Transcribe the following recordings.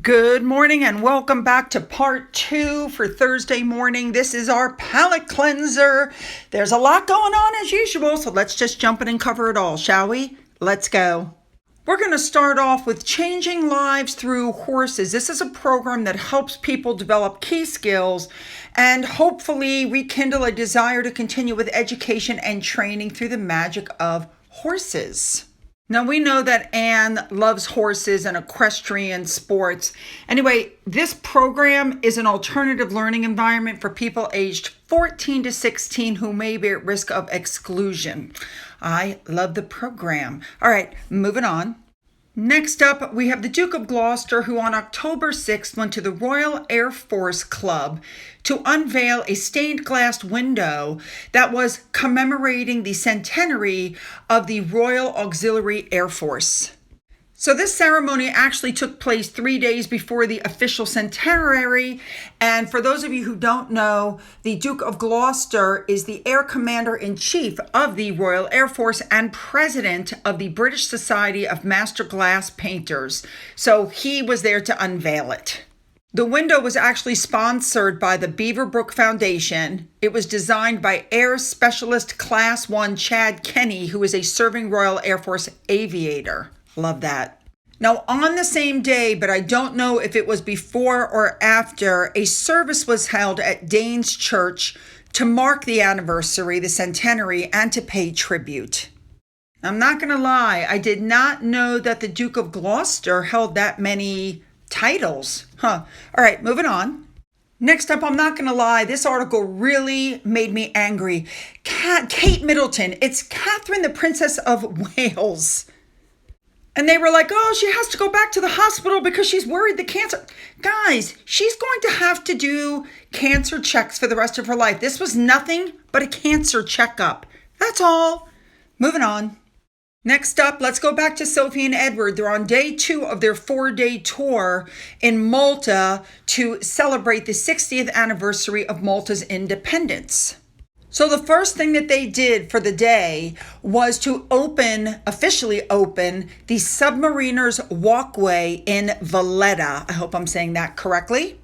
Good morning and welcome back to part 2 for Thursday morning. This is our palate cleanser. There's a lot going on as usual, so let's just jump in and cover it all, shall we? Let's go. We're going to start off with changing lives through horses. This is a program that helps people develop key skills and hopefully rekindle a desire to continue with education and training through the magic of horses. Now, we know that Anne loves horses and equestrian sports. Anyway, this program is an alternative learning environment for people aged 14 to 16 who may be at risk of exclusion. I love the program. All right, moving on. Next up, we have the Duke of Gloucester, who on October 6th went to the Royal Air Force Club to unveil a stained glass window that was commemorating the centenary of the Royal Auxiliary Air Force. So this ceremony actually took place 3 days before the official centenary. And for those of you who don't know, the Duke of Gloucester is the Air Commander-in-Chief of the Royal Air Force and President of the British Society of Master Glass Painters. So he was there to unveil it. The window was actually sponsored by the Beaverbrook Foundation. It was designed by Air Specialist Class 1 Chad Kenny, who is a serving Royal Air Force aviator. Love that. Now, on the same day, but I don't know if it was before or after, a service was held at Danes Church to mark the anniversary, the centenary, and to pay tribute. I'm not going to lie, I did not know that the Duke of Gloucester held that many titles. All right, moving on. Next up, I'm not going to lie, this article really made me angry. Kate Middleton, it's Catherine, the Princess of Wales. And they were like, oh, she has to go back to the hospital because she's worried the cancer. Guys, she's going to have to do cancer checks for the rest of her life. This was nothing but a cancer checkup. That's all. Moving on. Next up, let's go back to Sophie and Edward. They're on day 2 of their 4-day tour in Malta to celebrate the 60th anniversary of Malta's independence. So the first thing that they did for the day was to officially open the Submariners Walkway in Valletta. I hope I'm saying that correctly.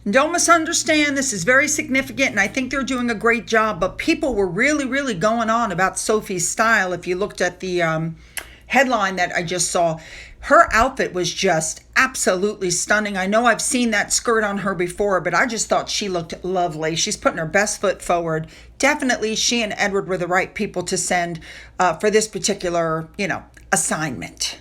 Don't misunderstand, this is very significant and I think they're doing a great job, but people were really going on about Sophie's style. If you looked at the headline that I just saw, her outfit was just absolutely stunning. I know I've seen that skirt on her before, but I just thought she looked lovely. She's putting her best foot forward. Definitely she and Edward were the right people to send for this particular, assignment.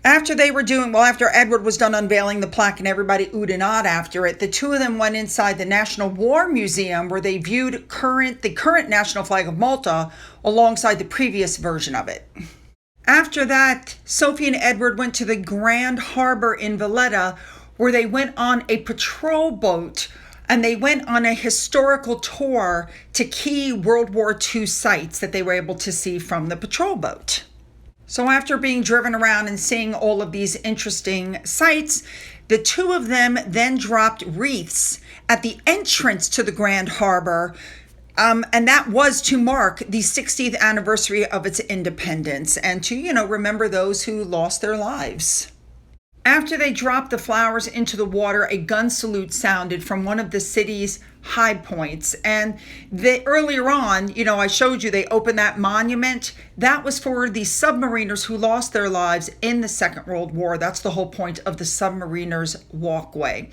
After Edward was done unveiling the plaque and everybody oohed and awed after it, the two of them went inside the National War Museum where they viewed the current national flag of Malta alongside the previous version of it. After that, Sophie and Edward went to the Grand Harbor in Valletta where they went on a patrol boat and they went on a historical tour to key World War II sites that they were able to see from the patrol boat. So after being driven around and seeing all of these interesting sights, the two of them then dropped wreaths at the entrance to the Grand Harbor. And that was to mark the 60th anniversary of its independence and to, remember those who lost their lives. After they dropped the flowers into the water, a gun salute sounded from one of the city's high points. And earlier on, I showed you they opened that monument. That was for the submariners who lost their lives in the Second World War. That's the whole point of the Submariners Walkway.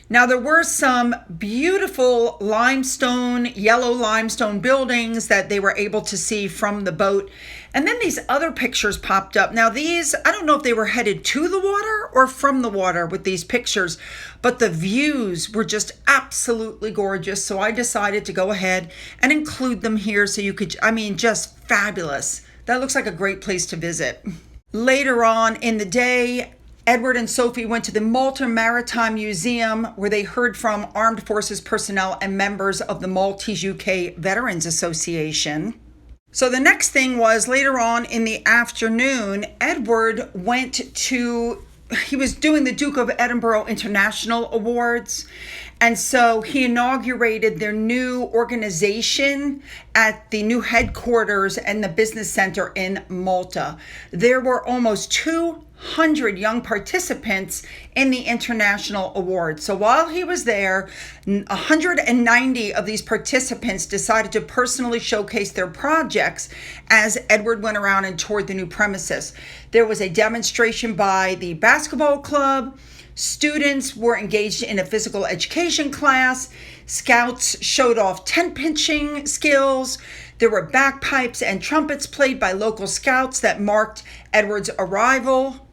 Now, there were some beautiful yellow limestone buildings that they were able to see from the boat. And then these other pictures popped up. Now, these, I don't know if they were headed to the water or from the water with these pictures, but the views were just absolutely gorgeous. So I decided to go ahead and include them here so you could, just fabulous. That looks like a great place to visit. Later on in the day, Edward and Sophie went to the Malta Maritime Museum where they heard from armed forces personnel and members of the Maltese UK Veterans Association. So the next thing was later on in the afternoon, Edward he was doing the Duke of Edinburgh International Awards, And so he inaugurated their new organization at the new headquarters and the business center in Malta. There were almost 200 young participants in the international award. So while he was there, 190 of these participants decided to personally showcase their projects as Edward went around and toured the new premises. There was a demonstration by the basketball club. Students were engaged in a physical education class. Scouts showed off tent pitching skills. There were bagpipes and trumpets played by local scouts that marked Edward's arrival.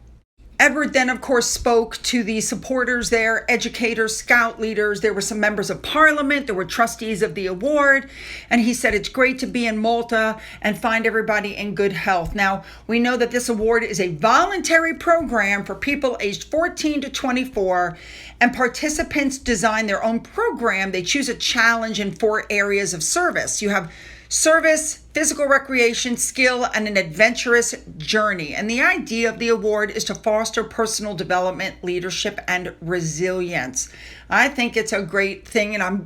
Edward then, of course, spoke to the supporters there, educators, scout leaders. There were some members of parliament. There were trustees of the award. And he said it's great to be in Malta and find everybody in good health. Now, we know that this award is a voluntary program for people aged 14 to 24. And participants design their own program. They choose a challenge in 4 areas of service. You have service, physical recreation, skill, and an adventurous journey. And the idea of the award is to foster personal development, leadership, and resilience. I think it's a great thing, and I've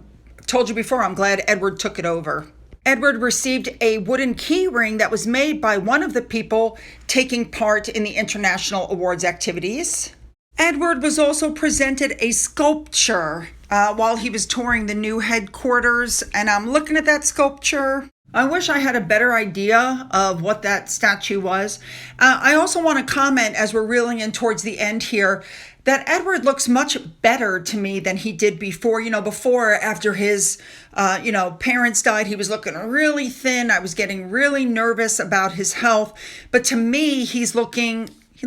told you before, I'm glad Edward took it over. Edward received a wooden key ring that was made by one of the people taking part in the international awards activities. Edward was also presented a sculpture while he was touring the new headquarters, and I'm looking at that sculpture. I wish I had a better idea of what that statue was. I also want to comment, as we're reeling in towards the end here, that Edward looks much better to me than he did before. Before, after his, parents died, he was looking really thin. I was getting really nervous about his health. But to me, he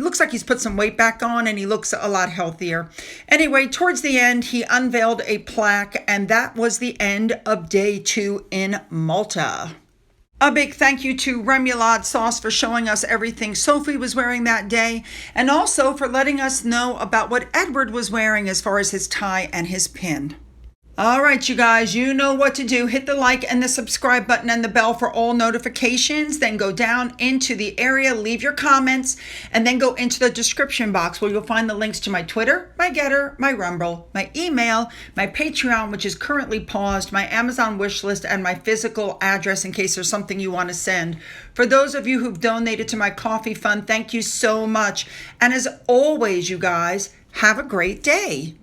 looks like he's put some weight back on, and he looks a lot healthier. Anyway, towards the end, he unveiled a plaque, and that was the end of day 2 in Malta. A big thank you to Remoulade Sauce for showing us everything Sophie was wearing that day, and also for letting us know about what Edward was wearing as far as his tie and his pin. All right, you guys, you know what to do. Hit the like and the subscribe button and the bell for all notifications. Then go down into the area, leave your comments, and then go into the description box where you'll find the links to my Twitter, my Gettr, my Rumble, my email, my Patreon, which is currently paused, my Amazon wish list, and my physical address in case there's something you want to send. For those of you who've donated to my coffee fund, thank you so much. And as always, you guys, have a great day.